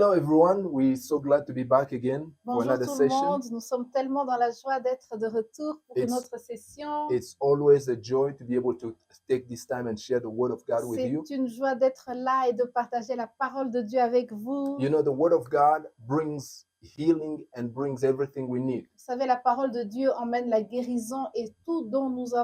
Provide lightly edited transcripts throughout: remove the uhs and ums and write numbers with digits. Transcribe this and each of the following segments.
Hello everyone, we're so glad to be back again for Bonjour another tout le session. monde, nous sommes tellement dans la joie d'être de retour pour une It's- autre session. It's always a joy to be able to take this time and share the word of God with you. C'est une joie d'être là et de partager la parole de Dieu avec vous. You know, the word of God brings healing and brings everything we need. Vous savez, la parole de Dieu emmène la guérison et tout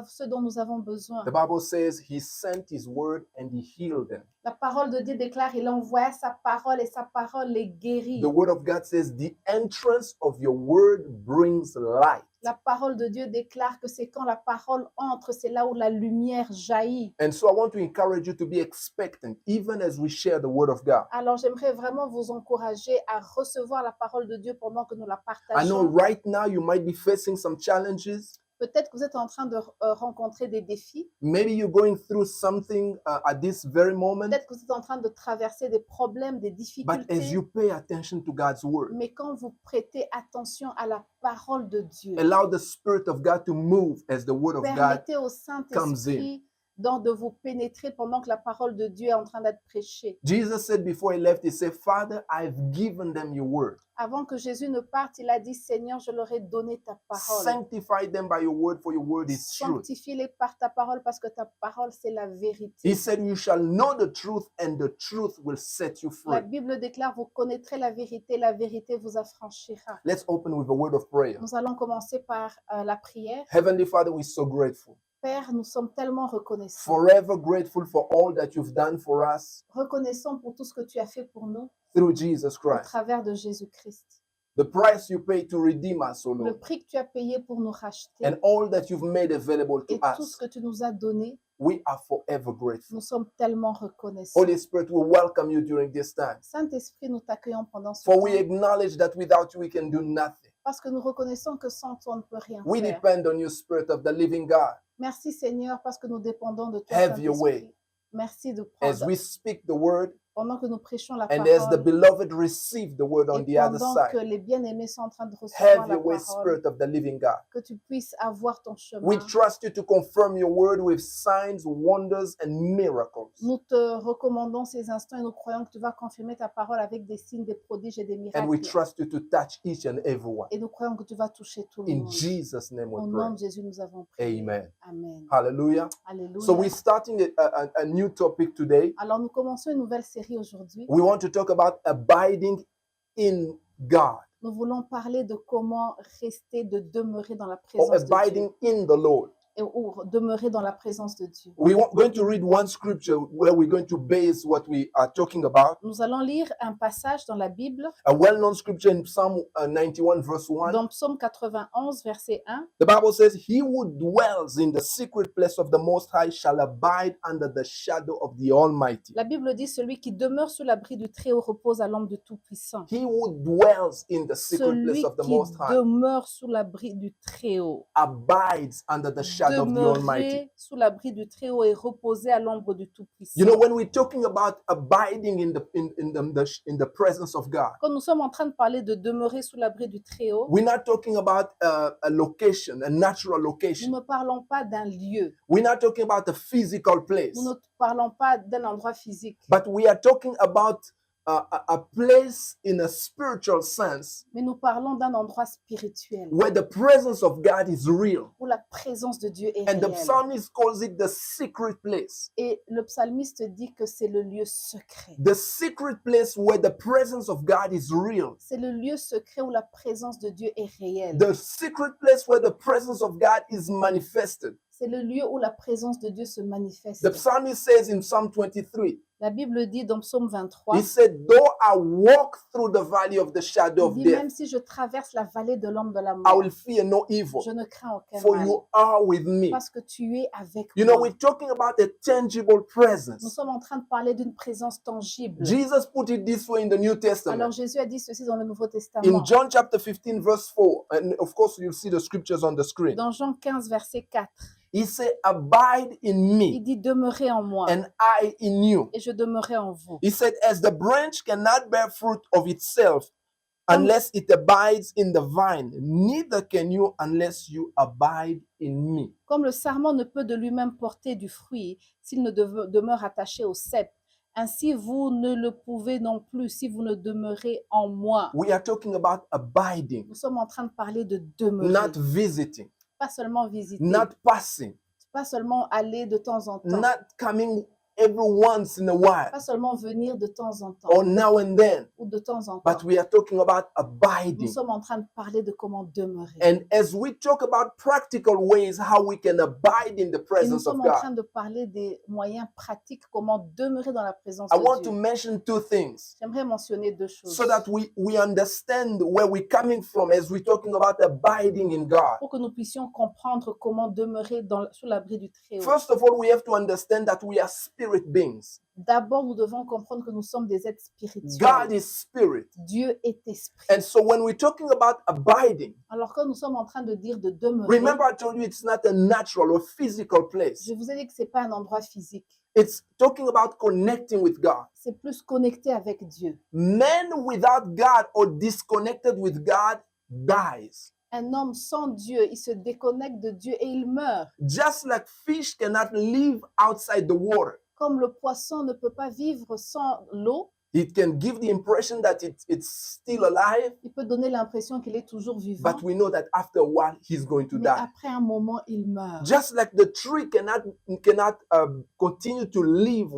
ce dont nous avons besoin. The Bible says he sent his word and he healed them. La parole de Dieu déclare, il envoie sa parole et sa parole les guérit. The word of God says the entrance of your word brings light. La parole de Dieu déclare que c'est quand la parole entre, c'est là où la lumière jaillit. And so I want to encourage you to be expectant even as we share the word of God. Alors j'aimerais vraiment vous encourager à recevoir la parole de Dieu pendant que nous la I know partageons. right now you might be facing some challenges. Peut-être que vous êtes en train de rencontrer des défis. Maybe you're going through something at this very moment. Peut-être que vous êtes en train de traverser des problèmes, des But difficultés. as you pay attention to God's word, Mais quand vous prêtez attention à la parole de Dieu, allow the Spirit of God to move as the word of God. permettez au comes Saint-Esprit de vous pénétrer pendant que la parole de Dieu est en train d'être prêchée. Jesus said before he left, he said, Father, I've given them your word. Avant que Jésus ne parte, il a dit, Seigneur, je leur ai donné ta parole. Sanctify them by your word, for your word is truth. Sanctifie-les par ta parole parce que ta parole, c'est la He vérité. said, you shall know the truth and the truth will set you La free. Bible déclare, vous connaîtrez la vérité vous affranchira. Let's open with a word of prayer. Nous allons commencer par la prière. Heavenly Father, we're so grateful. Père, nous sommes tellement reconnaissants. Forever grateful for all that you've done for us Reconnaissants pour tout ce que tu as fait pour nous through Jesus au Christ. travers de Jésus-Christ. The price you paid to redeem us, O Le Lord, prix que tu as payé pour nous racheter and all that you've made available to et tout ce us. que tu nous as donné, We are forever grateful. nous sommes tellement reconnaissants. Holy Spirit, we welcome you during this time. Saint-Esprit, nous t'accueillons pendant ce For we temps acknowledge that without you we can do nothing. parce que nous reconnaissons que sans toi, on ne peut rien We faire. depend on you, Spirit of the living God. Merci Seigneur parce que nous dépendons de toi, Have your way. Saint-Esprit. Merci de As prendre we speak the word pendant que nous prêchons la and as the parole beloved receive the word on et the other pendant que side, les bien-aimés sont en train de recevoir have la your way, parole, Spirit of the living God. que tu puisses avoir ton chemin. We trust you to confirm your word with signs, wonders, and miracles. Nous te recommandons ces instants et nous croyons que tu vas confirmer ta parole avec des signes, des prodiges et des And we miracles. trust you to touch each and every one. Et nous croyons que tu vas toucher tout le In monde. Jesus' name Au we nom pray. de Jésus, nous avons prié. Amen. Amen. Hallelujah. Alléluia. So we're starting a new topic today. Alors, nous commençons une nouvelle série aujourd'hui. We want to talk about abiding in God Nous voulons parler de comment rester, de demeurer dans la or présence de abiding Dieu. in the Lord. Ou demeurer dans la présence de Dieu. We're going to read one scripture where we're going to base what we are talking about. Nous allons lire un passage dans la Bible, A well-known scripture in Psalm 91 verse 1. dans Psaume 91, verset 1. The Bible says, he who dwells in the secret place of the Most High shall abide under the shadow of the Almighty. La Bible dit, celui qui demeure sous l'abri du Très-Haut repose à l'ombre du Tout-Puissant. He who dwells in the secret place Celui of the qui Most High demeure sous l'abri du Très-Haut. abides under the shadow of the Almighty. Demeurer sous l'abri du Très-Haut et reposer à l'ombre du Tout-Puissant. You know, when we're talking about abiding in the presence of God, Quand nous sommes en train de parler de demeurer sous l'abri du Très-Haut, we're not talking about a location, a natural nous location. ne parlons pas d'un lieu, We're not talking about a physical place, nous ne parlons pas d'un endroit physique, but we are talking about a place in a spiritual sense mais nous parlons d'un endroit spirituel where the presence of God is real. où la présence de Dieu est And the réelle. psalmist calls it the secret place. Et le psalmiste dit que c'est le lieu secret. The secret place where the presence of God is real. C'est le lieu secret où la présence de Dieu est réelle. The secret place where the presence of God is manifested. C'est le lieu où la présence de Dieu se manifeste. The psalmist says in Psalm 23, La Bible dit dans Psaume 23, he said, though I walk through the valley of the shadow il of dit, death, même si je traverse la vallée de l'ombre de la I mort, will fear no evil, je ne crains aucun for mal, you are with me. parce que tu es avec You know, moi. we're talking about a tangible Nous presence. sommes en train de parler d'une présence tangible. Jesus put it this way in the New Alors Testament. Jésus a dit ceci dans le Nouveau In Testament. John chapter 15, verse 4, and of course you'll see the scriptures on the screen. Dans Jean 15, verset 4, He said, abide in il me dit demeurez en moi and I in you. et je demeurerai en vous. He said, as the branch cannot bear fruit of itself unless it abides in the vine, neither can you unless you abide in me. Comme le sarment ne peut de lui-même porter du fruit s'il ne demeure attaché au cep, Ainsi, vous ne le pouvez non plus si vous ne demeurez en moi. We are talking about abiding, Nous sommes en train de parler de demeurer, not visiting, pas seulement visiter, not passing, pas seulement aller de temps en temps, not coming every once in a while pas seulement venir de temps en temps or now and then, ou de temps en but temps. we are talking about Nous abiding. sommes en train de parler de comment demeurer. And as we talk about practical ways how we can abide in the Et nous presence of sommes en train God, de parler des moyens pratiques, comment demeurer dans la présence I de want to Dieu. mention two things J'aimerais mentionner deux choses so that we understand where we're coming from as we're talking about abiding in God. pour que nous puissions comprendre comment demeurer sous l'abri du Très-Haut. First of all, we have to understand that we are spirit beings. D'abord, nous devons comprendre que nous sommes des êtres God spirituels. is spirit. Dieu est esprit. And so when we're talking about abiding, Alors que nous sommes en train de dire de demeurer, remember I told you it's not a natural or physical place. je vous ai dit que ce n'est pas un endroit physique. It's talking about connecting with God. C'est plus connecté avec Dieu. Man without God or disconnected with God dies. Un homme sans Dieu, il se déconnecte de Dieu et il meurt. Just like fish cannot live outside the water. Comme le poisson ne peut pas vivre sans l'eau, It can give the impression that it's still alive, il peut donner l'impression qu'il est toujours vivant, but we know that after a while he's going to mais die. après un moment, il meurt. Just like the tree cannot continue to live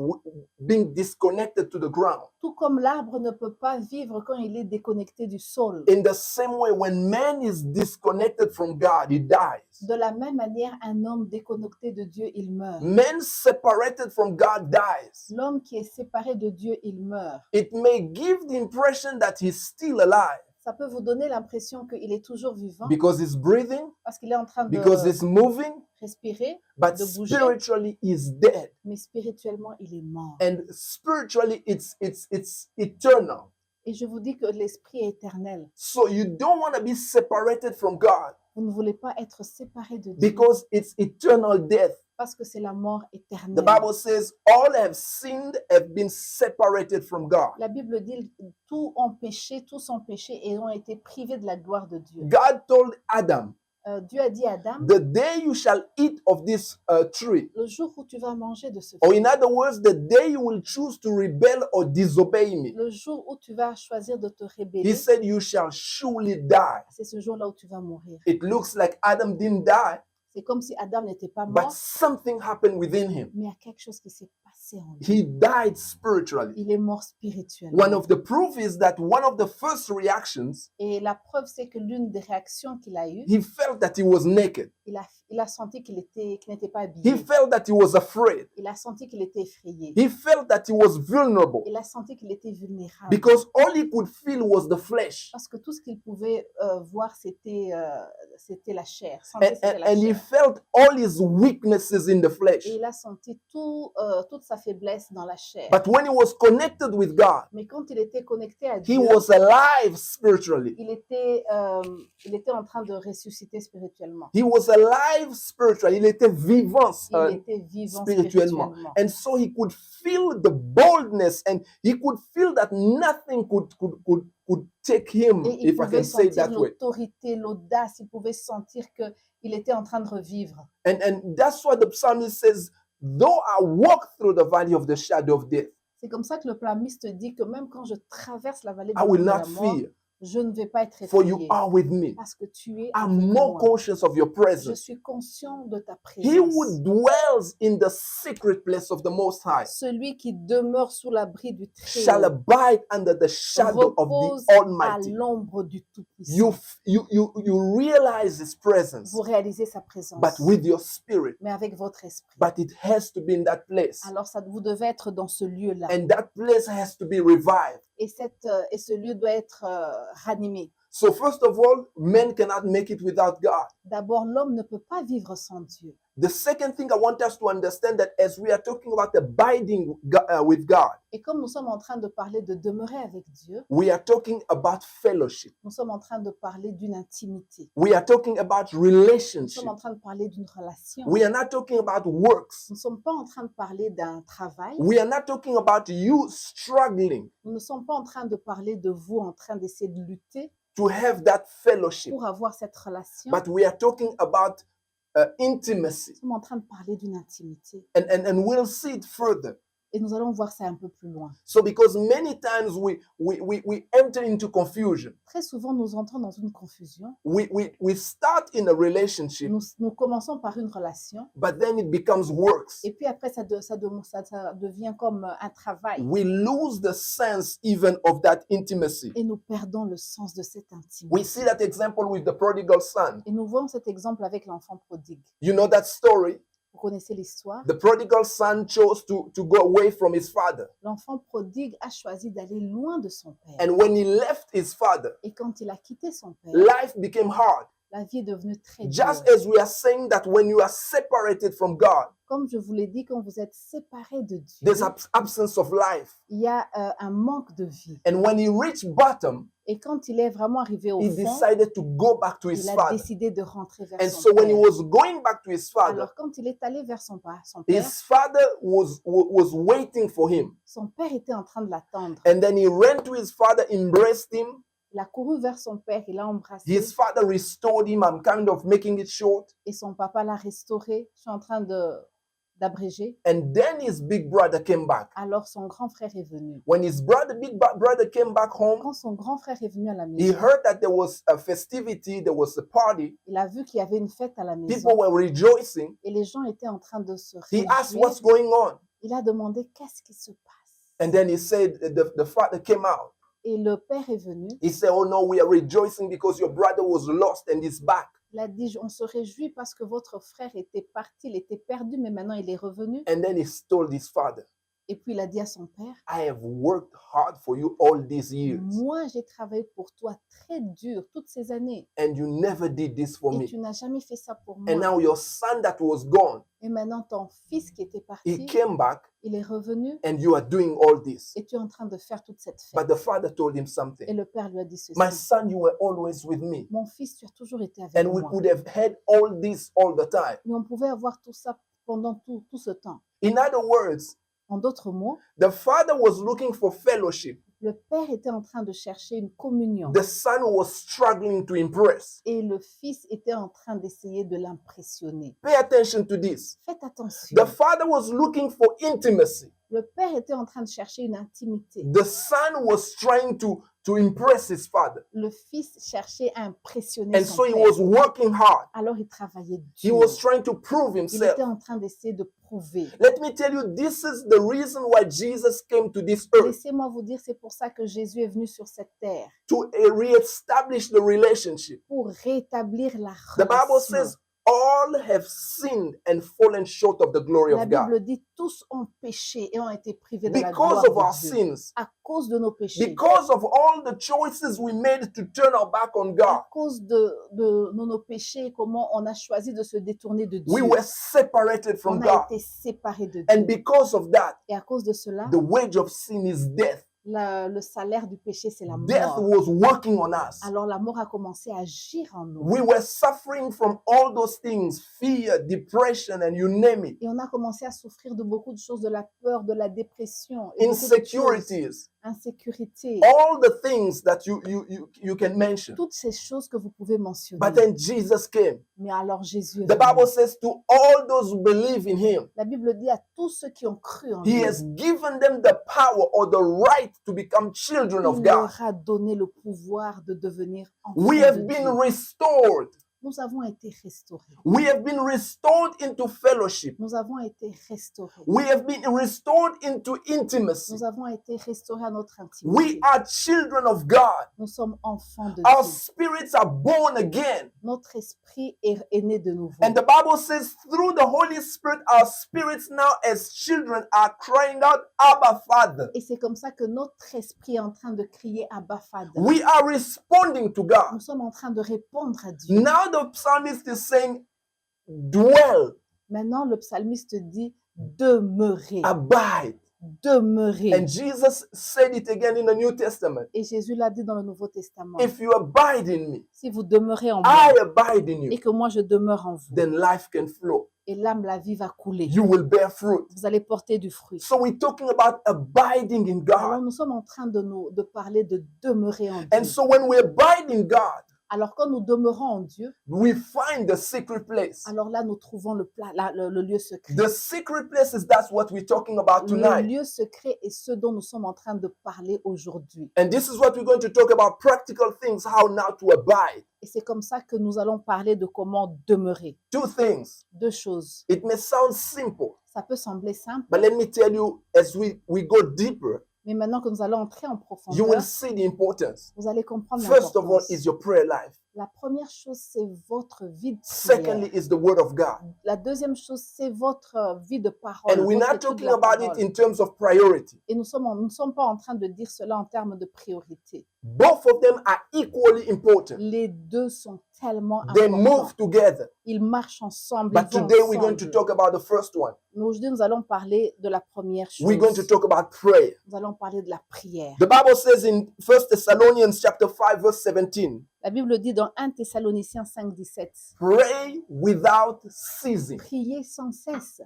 being disconnected to the ground. Tout comme l'arbre ne peut pas vivre quand il est déconnecté du sol. In the same way, when man is disconnected from God, he dies. De la même manière, un homme déconnecté de Dieu, il meurt. Man separated from God dies. L'homme qui est séparé de Dieu, il meurt. It may give the impression that he's still alive Ça peut vous donner l'impression qu'il est toujours vivant because he's breathing, parce qu'il est en train de because he's moving, respirer, but de bouger. spiritually he's dead. mais spirituellement, il est mort. And spiritually it's eternal. Et je vous dis que l'esprit est éternel. So you don't want to be separated from God Vous ne voulez pas être séparé de Dieu because it's eternal death. parce que c'est la mort The éternelle. Bible says all have sinned, have been separated from God. La Bible dit tous ont péché, tous ont péché et ont été privés de la gloire de Dieu. God told Adam, Dieu a dit à Adam, the day you shall eat of this tree, le jour où tu vas manger de ce or fruit, in other words, the day you will choose to rebel or disobey me, le jour où tu vas choisir de te he rébeller, said you shall surely die. c'est ce jour-là où tu vas mourir. It looks like Adam didn't die, C'est comme si Adam n'était pas but mort, something happened within him. mais il y a quelque chose qui s'est passé en lui. He died spiritually. Il est mort One spirituellement. of the proof is that one of the first reactions, Et la preuve, c'est que l'une des réactions qu'il a eues, he felt that he was naked. il a senti qu'il n'était pas He habillé. felt that he was afraid. Il a senti qu'il était effrayé. He felt that he was vulnerable Il a senti qu'il était vulnérable. because all he could feel was the flesh. Parce que tout ce qu'il pouvait voir, c'était la chair. And, Sentir, c'était la and he chair. felt all his weaknesses in the flesh. Et il a senti toute sa faiblesse dans la chair. But when he was connected with God, Mais quand il était connecté à he Dieu, was alive spiritually. il était en train de ressusciter spirituellement. He was alive spiritually. Il était vivant Il était vivant spirituellement. spirituellement. And so he could feel the boldness and he could feel that nothing could take him, Et il if I pouvait can say it sentir that way. l'autorité, l'audace. Il pouvait sentir qu'il était en train de revivre. And that's why the psalmist says, though I walk through the valley of the shadow of death, C'est comme ça que le psalmiste dit que même quand je traverse la vallée de I will l'ombre de not la mort, fear, je ne vais pas être for you effrayé are with me. parce que tu es I'm avec more moi. conscious of your Je presence. suis conscient de ta He who présence. dwells in the secret place of the Most High Celui qui demeure sous l'abri du shall Très-Haut abide under the shadow of repose the à Almighty. l'ombre du Tout-Puissant. You realize His presence, Vous réalisez sa présence, but with your spirit. mais avec votre esprit. But it has to be in that place, Alors vous devez être dans ce lieu-là. and that place has to be revived. Et ce lieu doit être ranimé. So first of all, men cannot make it without God. D'abord, l'homme ne peut pas vivre sans Dieu. The second thing I want us to understand that as we are talking about abiding with God, Et comme nous sommes en train de parler de demeurer avec Dieu, we are talking about fellowship. nous sommes en train de parler d'une intimité. We are talking about Nous relationship. sommes en train de parler d'une relation. We are not talking about works. Nous ne sommes pas en train de parler d'un travail. We are not talking about you struggling Nous ne sommes pas en train de parler de vous en train d'essayer de lutter to have that fellowship, pour avoir cette relation. but we are talking about intimacy. Nous sommes en train de parler d'une intimité. And we'll see it further. Et nous allons voir ça un peu plus loin. So because many times we enter into confusion. Très souvent, nous entrons dans une confusion. We start in a relationship, Nous commençons par une relation but then it becomes works. et puis après, ça devient comme un travail. We lose the sense even of that intimacy. Et nous perdons le sens de cette We intimité. see that example with the prodigal son. Et nous voyons cet exemple avec l'enfant prodigue. You know that story? Vous connaissez l'histoire? The prodigal son chose to go away from his father. L'enfant prodigue a choisi d'aller loin de son père. And when he left his father, Et quand il a quitté son père, life became hard. la vie est devenue très dure. Just as we are saying that when you are separated from God, Comme je vous l'ai dit, quand vous êtes séparés de Dieu, there's absence of life. il y a un manque de vie. And when he reached bottom, Et quand il est vraiment arrivé au he fond, decided to go back to his il a father. décidé de rentrer vers And son so when he père. was going back to his father, Alors quand il est allé vers son père, his father was waiting for him. son père était en train de l'attendre. And then he ran to his father, embraced him. Il a couru vers son père, il l'a embrassé His father restored him. I'm kind of making it short. et son papa l'a restauré. Je suis en train d'abréger. And then his big brother came back. Alors son grand frère est venu. When his big brother came back home, Quand son grand frère est venu à la he maison, heard that there was a festivity, there was a party. il a vu qu'il y avait une fête à la People maison were rejoicing. et les gens étaient en train de se He asked réjouir. what's going on. Il a demandé qu'est-ce qui se passe. And then he said, the father came out. Et le père est venu. He said, oh no, we are rejoicing because your brother was lost and he's back. Il a dit, on se réjouit parce que votre frère était parti, il était perdu, mais maintenant il est revenu. And then he told his father, Et puis il a dit à son père, I have worked hard for you all these years, moi j'ai travaillé pour toi très dur toutes ces années and you never did this for et me. tu n'as jamais fait ça pour And moi. now your son that was gone, Et maintenant ton fils qui était he parti, came back, il est revenu and you are doing all this. et tu es en train de faire toute cette But fête. the father told him Et something. le père lui a dit My ceci, son, you were always with me. mon fils, tu as toujours été avec And we moi. could have had all this all the time. Mais on pouvait avoir tout ça pendant tout ce temps. In other words, En d'autres mots, the father was looking for fellowship. le père était en train de chercher une communion The son was struggling to impress. et le fils était en train d'essayer de l'impressionner. Pay attention to this. Faites attention. The father was looking for intimacy. Le père était en train de chercher une intimité. The son was trying to impress his father. Le fils cherchait à impressionner And son so he père. was working hard. Alors il travaillait He dur. was trying to prove Il himself. était en train d'essayer de prouver. Let me tell you, this is the reason why Jesus came to this earth, Laissez-moi vous dire, c'est pour ça que Jésus est venu sur cette terre, to re-establish the relationship. pour rétablir la The Bible relation. says, all have sinned and fallen short of the glory La of God. Bible dit, tous ont péché et ont été privés de la Because gloire of our de Dieu. sins, À cause de nos péchés, because of all the choices we made to turn our back on God, à cause de nos péchés, comment on a choisi de se détourner de we Dieu. were separated from On a God. été séparés de Dieu. And because of that, Et à cause de cela, the wage of sin is death. le salaire du péché, c'est la Death mort. was working on us. Alors la mort a commencé à agir en nous. We were suffering from all those things, fear, depression, and you name it, Et on a commencé à souffrir de beaucoup de choses, de la peur, de la dépression, et beaucoup de choses. insecurities, Insécurité, all the things that you can mention. toutes ces choses que vous pouvez mentionner. But then Jesus came. Mais alors Jésus est The venu. Bible says to all those who believe in him, La Bible dit à tous ceux qui ont cru en he lui, has given them the power or the right to become children of il God. leur a donné le pouvoir de devenir enfants We de have Dieu. been restored. Nous avons été restaurés. We have been restored into fellowship. Nous avons été restaurés. We have been restored into intimacy. Nous avons été restaurés à notre We intimité. are children of God. Nous sommes enfants de Our Dieu. spirits are born again. Notre esprit est né de nouveau. And the Bible says, through the Holy Spirit, our spirits now as children are crying out, Abba, Father. Et c'est comme ça que notre esprit est en train de crier Abba Father. We are responding to God. Nous sommes en train de répondre à Dieu. Now the psalmist is saying, dwell, Maintenant, le psalmiste dit demeurer, abide. demeurer. And Jesus said it again in the New Testament. Et Jésus l'a dit dans le Nouveau Testament. If you abide in me, Si vous demeurez en moi I abide in et you, que moi je demeure en vous, then life can flow. et l'âme, la vie va couler. You will bear fruit. Vous allez porter du fruit. So we're talking about abiding in Alors God. nous sommes en train de parler de demeurer en And Dieu. so when we abide in God, Alors quand nous demeurons en Dieu, we find the secret place. alors là nous trouvons le lieu secret. The secret places, that's what we're talking about Le tonight. lieu secret est ce dont nous sommes en train de parler aujourd'hui. And this is what we're going to talk about, practical things, how now to abide. Et c'est comme ça que nous allons parler de comment demeurer. Two things. Deux choses. It may sound simple, Ça peut sembler simple, but let me tell you, as we go deeper, mais maintenant que nous allons entrer en you will profondeur, see the importance. vous allez comprendre First of all l'importance. is your prayer life. La première chose, c'est votre vie de prière. Secondly is the word of God. La deuxième chose, c'est votre vie de parole. And we're votre not étude de talking la about it parole. in terms of priority. Et nous ne sommes pas en train de dire cela en termes de priorité. Both of them are equally important. Les deux sont tellement They importants. move together. Ils marchent ensemble. But Ils vont today we're going to ensemble. talk about the first one. Mais aujourd'hui, nous allons parler de la première chose. We're going to talk about prayer. Nous allons parler de la prière. The Bible says in 1 Thessalonians chapter 5 verse 17, La Bible dit dans 1 Thessaloniciens 5, 17, pray without ceasing. priez sans cesse.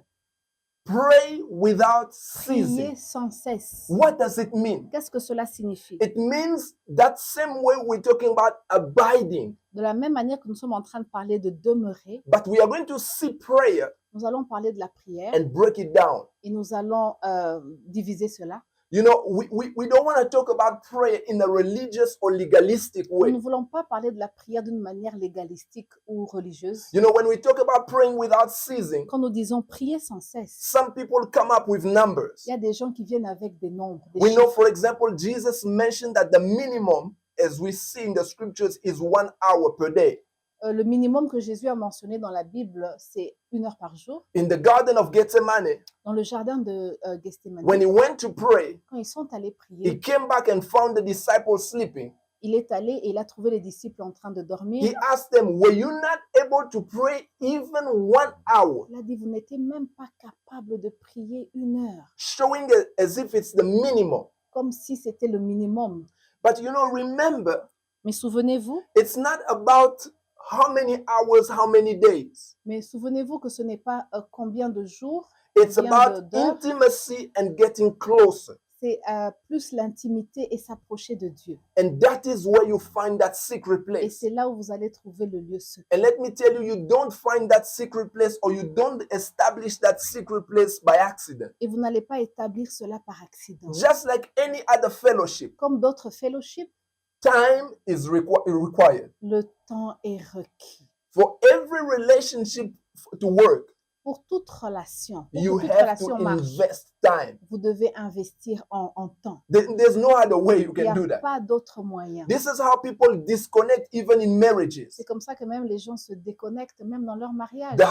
Pray without ceasing. Priez sans cesse. What does it mean? Qu'est-ce que cela signifie? It means that same way we're talking about abiding, De la même manière que nous sommes en train de parler de demeurer, but we are going to see prayer nous allons parler de la prière and break it down. et nous allons diviser cela. You know, we don't want to talk about prayer in a religious or legalistic Nous way. ne voulons pas parler de la prière d'une manière légalistique ou religieuse. You know, when we talk about praying without ceasing, Quand nous disons prier sans cesse, some people come up with numbers. il y a des gens qui viennent avec des nombres, des We know, chiffres. for example, Jesus mentioned that the minimum, as we see in the scriptures, is 1 hour per day. Le minimum que Jésus a mentionné dans la Bible, c'est 1 heure par jour. In the Garden of Gethsemane, Dans le jardin de Gethsemane, when he went to pray, quand ils sont allés he prier, came back and found the disciples sleeping. il est allé et il a trouvé les disciples en train de dormir. He asked them, were you not able to pray even 1 hour? Il a dit, vous n'étiez même pas capable de prier 1 heure, Showing it as if it's the minimum. comme si c'était le minimum. But you know, remember, Mais souvenez-vous, it's not about how many hours, how many days. que ce n'est pas combien de jours, It's combien about d'heures, intimacy and getting closer. c'est plus l'intimité et s'approcher de Dieu. And that is where you find that secret Et place. c'est là où vous allez trouver le lieu secret. And let me tell you, you don't find that secret place or you don't establish that secret place by accident. Et vous n'allez pas établir cela par accident. Just like any other fellowship, Comme d'autres fellowships, time is required. le temps est requis. For every relationship to work, Pour toute relation, pour you que toute have to relation marche, invest time. vous devez investir en temps. There's no other way you Il n'y can do a that. pas d'autre moyen. This is how people disconnect even in marriages. C'est comme ça que même les gens se déconnectent, même dans leur mariage. The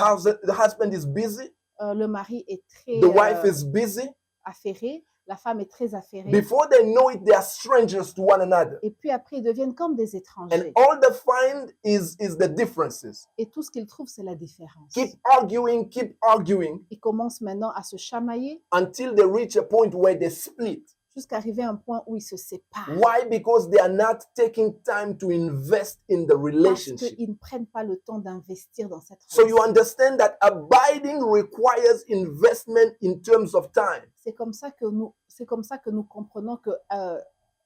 husband is busy, Le mari est très the wife is busy. affairé, la femme est très affairée. Before they know it, they are strangers to one another. Et puis après, ils deviennent comme des And étrangers. all they find is the differences. Et tout ce qu'ils trouvent, c'est la différence. Keep arguing Ils commencent maintenant à se chamailler until they reach a point where they split. jusqu'à arriver à un point où ils se séparent. Why? Because they are not taking time to invest in the Parce relationship. qu'ils ne prennent pas le temps d'investir dans cette So you relation. understand that abiding requires investment in terms of time. C'est comme ça que nous comprenons que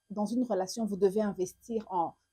dans une relation, vous devez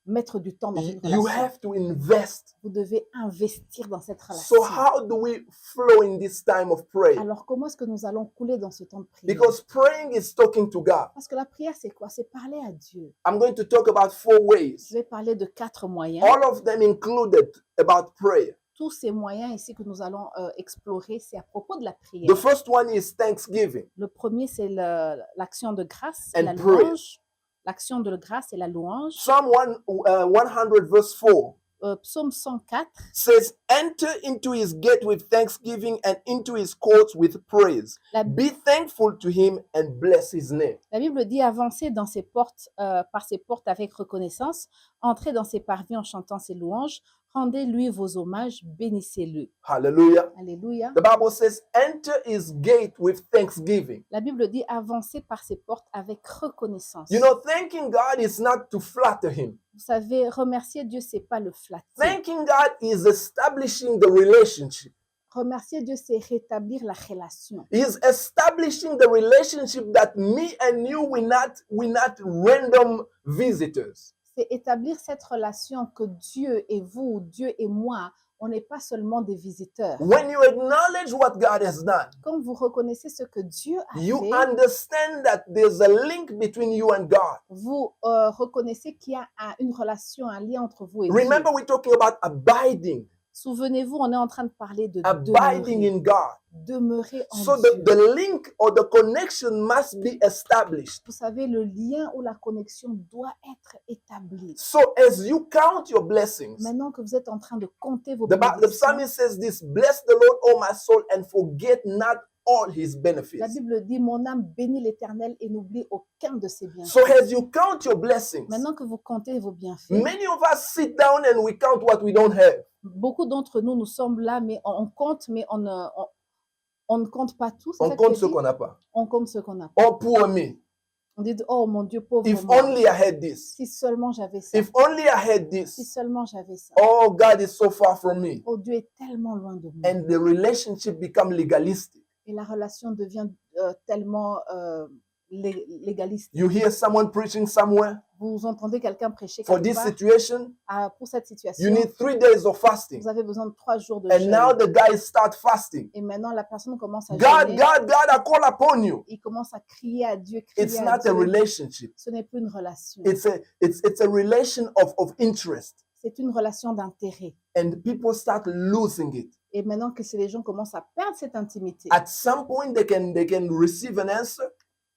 mettre du temps dans une You relation. have to invest. Vous devez investir dans cette relation. So how do we flow in this time of prayer? Alors, comment est-ce que nous allons couler dans ce temps de prière? Because praying is talking to God. Parce que la prière, c'est quoi? C'est parler à Dieu. I'm going to talk about 4 ways. Je vais parler de 4 moyens. All of them included about prayer. Tous ces moyens ici que nous allons explorer, c'est à propos de la prière. The first one is thanksgiving. Le premier, c'est l'action de grâce et And la prayer. louange. L'action de grâce et la louange. Psalm 100 verse 4 Psaume 104 says, enter into his gate with thanksgiving and into his courts with praise. La, Be thankful to him and bless his name. la Bible dit avancez dans ses portes, par ses portes avec reconnaissance, entrez dans ses parvis en chantant ses louanges, rendez-lui vos hommages, bénissez-le. Hallelujah. Alléluia. The Bible says, enter his gate with thanksgiving. La Bible dit avancez par ses portes avec reconnaissance. You know, thanking God is not to flatter him. Vous savez, remercier Dieu, c'est pas le flatter. Thanking God is establishing the relationship. Remercier Dieu, c'est rétablir la relation. He is establishing the relationship that me and you, we're not random visitors. C'est établir cette relation que Dieu et vous, Dieu et moi, on n'est pas seulement des visiteurs. When you acknowledge what God has done, Quand vous reconnaissez ce que Dieu a you fait, understand that there's a link between you and God. vous reconnaissez qu'il y a une relation, un lien entre vous et Dieu. Remember, we're talking about abiding, Souvenez-vous, on est en train de parler de abiding demeurer, in God. demeurer en So Dieu. the link or the connection must be established. Vous savez, le lien ou la connexion doit être établi. So as you count your blessings, Maintenant que vous êtes en train de compter vos the bénédictions, psalmist says this, bless the Lord, O my soul, and forget not all his la benefits. Bible dit, mon âme bénit l'Éternel et n'oublie aucun de ses bienfaits. So as you count your blessings, Maintenant que vous comptez vos bienfaits, many of us sit down and we count what we don't have. beaucoup d'entre nous, nous sommes là, mais on compte, mais on ne compte pas tout. C'est On ça qui est compte ce dit? qu'on n'a pas. On compte ce qu'on a. Oh, poor me. On dit, oh mon Dieu, pauvre If moi. only I had this. Si seulement j'avais ça. If only I had Si this. seulement j'avais ça. Oh, God is so far from me. Oh, Dieu est tellement loin de moi. And the relationship become legalistic. Et la relation devient tellement légaliste. You hear someone preaching somewhere Vous entendez quelqu'un prêcher for quelque this part, situation, pour cette situation, you need 3 days of fasting. vous avez besoin de 3 jours de And jeûne. now the guys start fasting. Et maintenant, la personne commence à God, jeûner. God, God, I call upon you. Il commence à crier à Dieu, crier It's à not a Dieu. relationship. Ce n'est plus une relation. It's a relation of interest. C'est une relation d'intérêt. And people start losing it. Et maintenant que les gens commencent à perdre cette intimité, At some point they can receive an answer,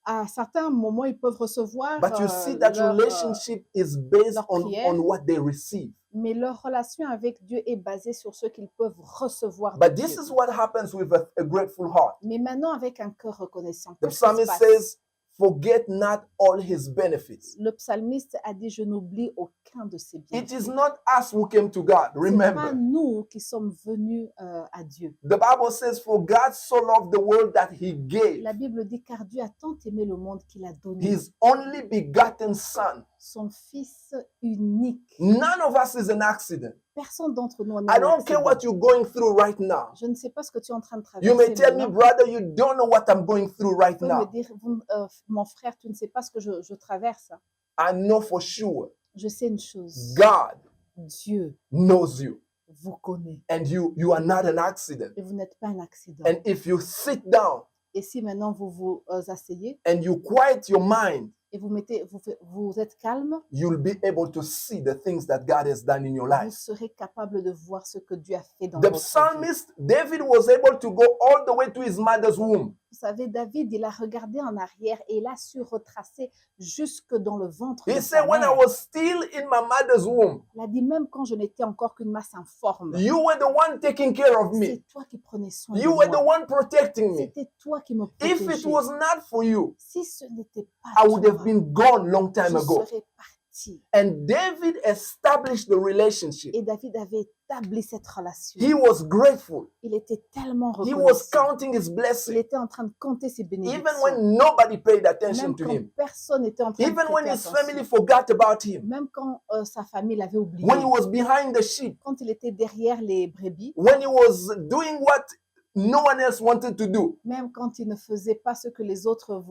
à certains moments, ils peuvent recevoir but you see that leur, relationship is based leur on prière. what they receive. mais leur relation avec Dieu est basée sur ce qu'ils peuvent recevoir de But this Dieu. is what happens with a grateful heart. Mais maintenant, avec un cœur reconnaissant, The qu'est-ce qui se psalmist passe? says, forget not all his benefits. Le psalmiste a dit, je n'oublie aucun de ses biens. It is not us who came to God. Ce n'est pas Remember, nous qui sommes venus à Dieu. the Bible says, for God so loved the world that he gave La Bible dit, car Dieu a tant aimé le monde qu'il a donné his only begotten son. son Fils unique. None of us is an accident. Personne d'entre nous n'est I un don't care accident. what you're going through right now. Je ne sais pas ce que tu es en train de You may traverser tell me, maintenant. brother, you don't know what I'm going through right Vous pouvez me now. dire, mon frère, tu ne sais pas ce que je traverse. I know for sure Je sais une chose. God Dieu knows you, vous connaît. and you are not an accident. Et vous n'êtes pas un accident. And if you sit down Et si maintenant vous vous asseyez and you quiet your mind, et vous êtes calme, you'll be able to see the things that God has done in your vous life. serez capable de voir ce que Dieu a fait dans The votre vie. psalmist David was able to go all the way to his mother's womb. Vous savez, David, il a regardé en arrière et il a su retracer jusque dans le ventre He de said, sa when I mère. was still in my mother's womb, Il a dit, même quand je n'étais encore qu'une masse informe, you were the one taking care of me. c'est toi qui prenais soin de You were the moi. one protecting me. C'était toi qui me If it protégeais. was not for you, Si ce n'était pas I would have toi, been gone long time je ago. serais parti. And David established the relationship. Et David avait établi cette relation. He was grateful. Il était tellement He was reconnaissant. counting his Il blessings, était en train de compter ses even bénédictions. when nobody paid attention Même to quand him, personne n'était en train de even when prêter his attention. family forgot about him, Même quand sa famille l'avait oublié. when he was behind the sheep, Quand il était derrière les brebis. when he was doing what no one else wanted to do, Même quand il ne faisait pas ce que les autres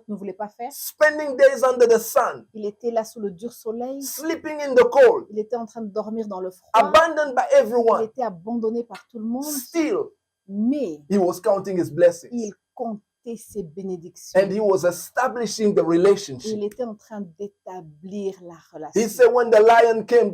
ne voulaient pas faire. spending days under the sun, Il était là sous le dur soleil. sleeping in the cold, Il était en train de dormir dans le froid. abandoned by Il everyone, était abandonné par tout le monde. still Mais he was counting his blessings. il comptait ses bénédictions. And he was establishing the Et relationship. il était en train d'établir la He relation. said, when the lion came,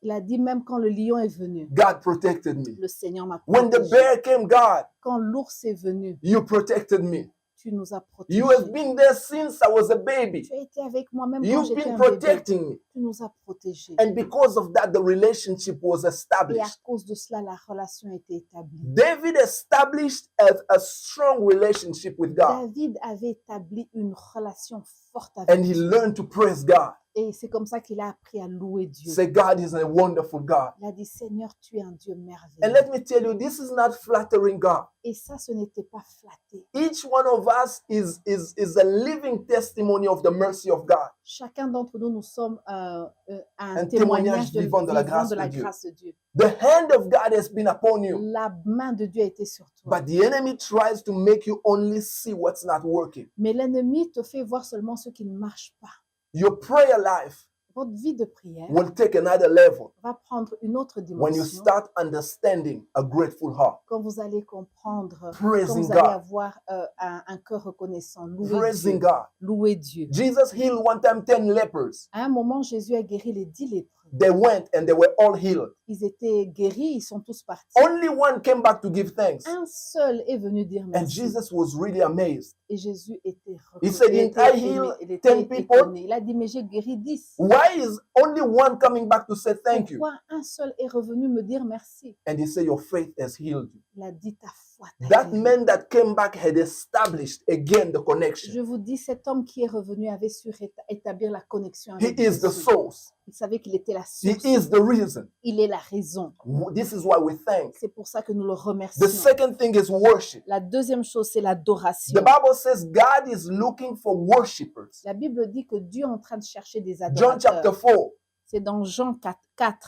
Il a dit, même quand le lion est venu, God protected me. le Seigneur m'a When the protégé. bear came, God, Quand l'ours est venu, you protected me. tu nous as protégés. You have been there since I was a baby. Tu as été avec moi même quand You've j'étais been un bébé. protecting me. Tu nous as protégés. And because of that, the relationship was Et à established. cause de cela, la relation a été établie. David established a strong relationship with God. David avait établi une relation forte And avec he Dieu. learned to praise God. Et c'est comme ça qu'il a appris à louer Dieu. Say, God is a wonderful God. Il a dit, Seigneur, tu es un Dieu And merveilleux. let me tell you, this is not flattering God. Et ça, ce n'était pas flatté. Each one of us is a living testimony of the mercy of God. Chacun d'entre nous, nous sommes un Un témoignage vivant de la grâce de Dieu. grâce de Dieu. The hand of God has been upon you, La main de Dieu a été sur toi. but the enemy tries to make you only see what's not working. Mais l'ennemi te fait voir seulement ce qui ne marche pas. Your prayer life Votre vie de prière will take another level va prendre une autre when you dimension start understanding a grateful heart. quand vous allez comprendre, quand Praising vous allez God. avoir un cœur reconnaissant, Praising Dieu, God. louer Dieu. Jesus healed one time 10 lepers. À un moment, Jésus a guéri les 10 lépreux. They went and they were all healed. Ils étaient guéris, ils sont tous partis. Only one came back to give thanks. Un seul est venu dire And merci. Jesus was really amazed. Et Jésus était He said, il "Didn't I était heal ému- il était 10 people?" étonné. Il a dit, mais j'ai guéri 10. Why is only one coming back to say thank you? Pourquoi un seul est revenu me dire merci? And he said, your faith has healed you. Il a dit, ta foi t'a That guéri. man that came back had established again the connection. Je vous dis, cet homme qui est revenu avait su établir la connexion He avec is the Jésus. source. Il savait qu'il était la He source. is the reason. Il est la raison. This is why we thank. C'est pour ça que nous le The remercions. second thing is worship. La deuxième chose, c'est l'adoration. The Bible says God is looking for worshipers. La Bible dit que Dieu est en train de chercher des John chapter adorateurs. 4, C'est dans Jean 4.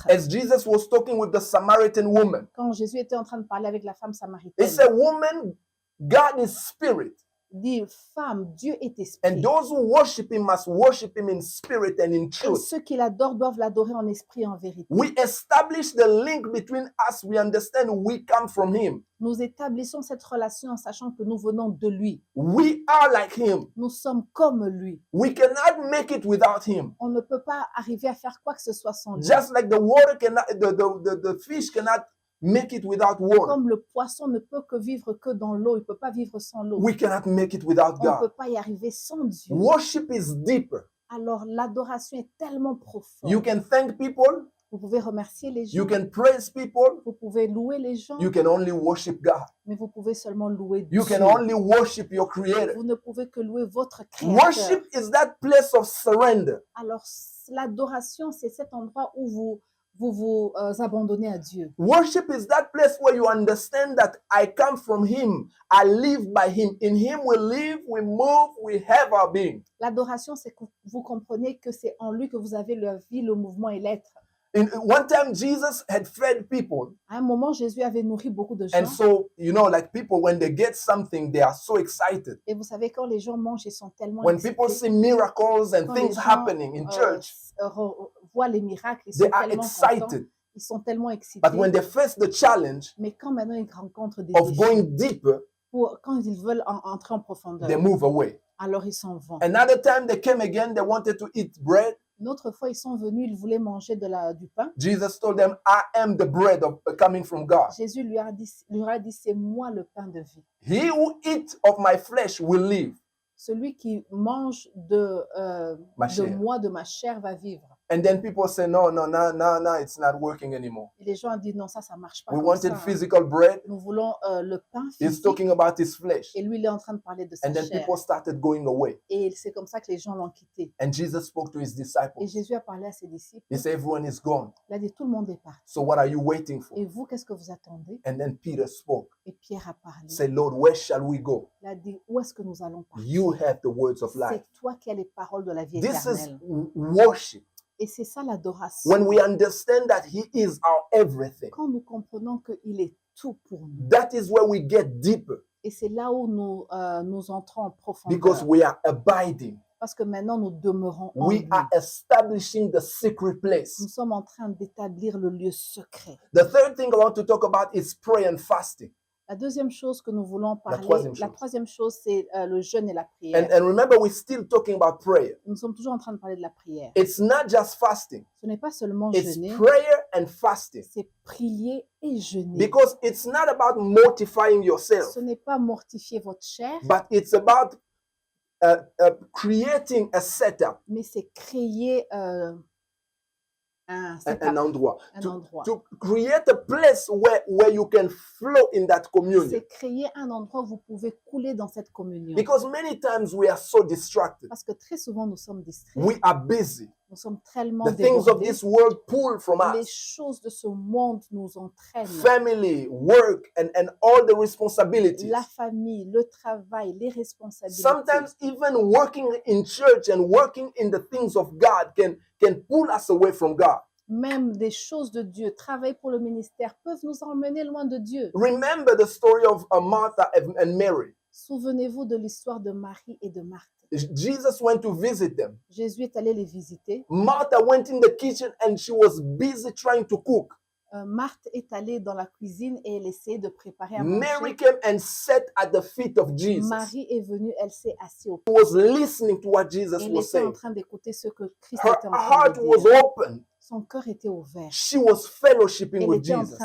as Jesus was talking with the Samaritan woman, Quand Jésus était en train de parler avec la femme he samaritaine, said, woman, God is spirit. il dit, femme, Dieu est And esprit. those who worship him must worship him in spirit and in Et truth. ceux qui l'adorent doivent l'adorer en esprit et en vérité. We establish the link between us. We understand we come from him. Nous établissons cette relation en sachant que nous venons de lui. We are like him. Nous sommes comme lui. We cannot make it without him. On ne peut pas arriver à faire quoi que ce soit sans lui. Just like the water cannot, the fish cannot make it without water. Comme le poisson ne peut que vivre que dans l'eau, il ne peut pas vivre sans l'eau. We cannot make it without On ne peut God. pas y arriver sans Dieu. Worship is deeper. Alors l'adoration est tellement profonde. You can thank people. Vous pouvez remercier les gens, You can praise people. vous pouvez louer les gens, You can only worship God. mais vous pouvez seulement louer You Dieu. can only worship your Creator. Vous ne pouvez que louer votre Créateur. Worship is that place of surrender. Alors l'adoration, c'est cet endroit où vous abandonnez à Dieu. Worship is that place where you understand that I come from Him. I live by Him. In Him we live, we move, we have our being. L'adoration, c'est que vous comprenez que c'est en lui que vous avez la vie, le mouvement et l'être. One time Jesus had fed people. À un moment, Jésus avait nourri beaucoup de gens. And so, like people, when they get something, they are so excited. Et vous savez, quand les gens mangent, ils sont tellement When excités. people see miracles and Quand things les gens, happening in church, voient les miracles, ils they sont are tellement contents. excited. Ils sont tellement excités. But when they face the challenge Mais quand maintenant ils rencontrent des of défis, going deeper, quand ils veulent entrer en profondeur, they move away. alors ils s'en vont. Another time they came again, they wanted to eat bread. Une autre fois, ils sont venus, ils voulaient manger du pain. Jesus told them, I am the bread coming from God. Jésus lui a dit, c'est moi le pain de vie. He who eats of my flesh will live. Celui qui mange de chair. moi, de ma chair, va vivre. And then people say, no, it's not working anymore. Et les gens disent, non, ça marche pas We comme wanted ça. physical bread. Nous voulons le pain He's physique. talking about his flesh. Et lui, il est en train de parler de sa And then chair. people started going away. Et c'est comme ça que les gens l'ont quitté. And Jesus spoke to his Et disciples. Jésus a parlé à ses disciples. He said, everyone is gone. Il a dit, tout le monde est parti. So what are you waiting for? Et vous, qu'est-ce que vous attendez? And then Peter spoke. Et Pierre a parlé. Say, Lord, where shall we go? Il a dit, où est-ce que nous allons partir? You have the words of life. C'est toi qui as les paroles de la vie This is éternelle. worship. Et c'est ça l'adoration. When we understand that He is our everything, Quand nous comprenons qu'il est tout pour nous. that is where we get deeper Et c'est là où nous entrons en because profondeur. we are abiding. Parce que maintenant, nous demeurons en We lui. are establishing the secret Nous place. sommes en train d'établir le lieu secret. The third thing I want to talk about is prayer and fasting. La deuxième chose que nous voulons parler, troisième la chose. troisième chose, c'est le jeûne et la prière. And remember, we're still talking about prayer. Nous sommes toujours en train de parler de la prière. It's not just fasting, Ce n'est pas seulement it's jeûner, prayer and fasting. c'est prier et jeûner. Because it's not about mortifying yourself, Ce n'est pas mortifier votre chair, but it's about creating a setup, mais c'est créer un setup, an endroit. un To, endroit. to create a place where you can flow in that communion. C'est créer un endroit où vous pouvez couler dans cette communion. Because many times we are so distracted. Parce que très souvent, nous sommes distraits. We are busy. Nous sommes tellement The things of débordés. this world pull from Les us. choses de ce monde nous entraînent. Family, work, and all the responsibilities. La famille, le travail, les responsabilités. Sometimes even working in church and working in the things of God can pull us away from God. Même des choses de Dieu, travailler pour le ministère, peuvent nous emmener loin de Dieu. Remember the story of Martha and Mary. Souvenez-vous de l'histoire de Marie et de Marthe. Jesus went to visit them. Jésus est allé les visiter. Martha went in the kitchen and she was busy trying to cook. Marthe est allée dans la cuisine et elle essayait de préparer à Mary manger. came and sat at the feet of Jesus. Marie est venue, elle s'est assise au She was listening to what Jesus Elle was était en saying. train d'écouter ce que Christ Her était en train heart de was dire. open. Son cœur était ouvert. She was fellowshipping Elle with était Jesus.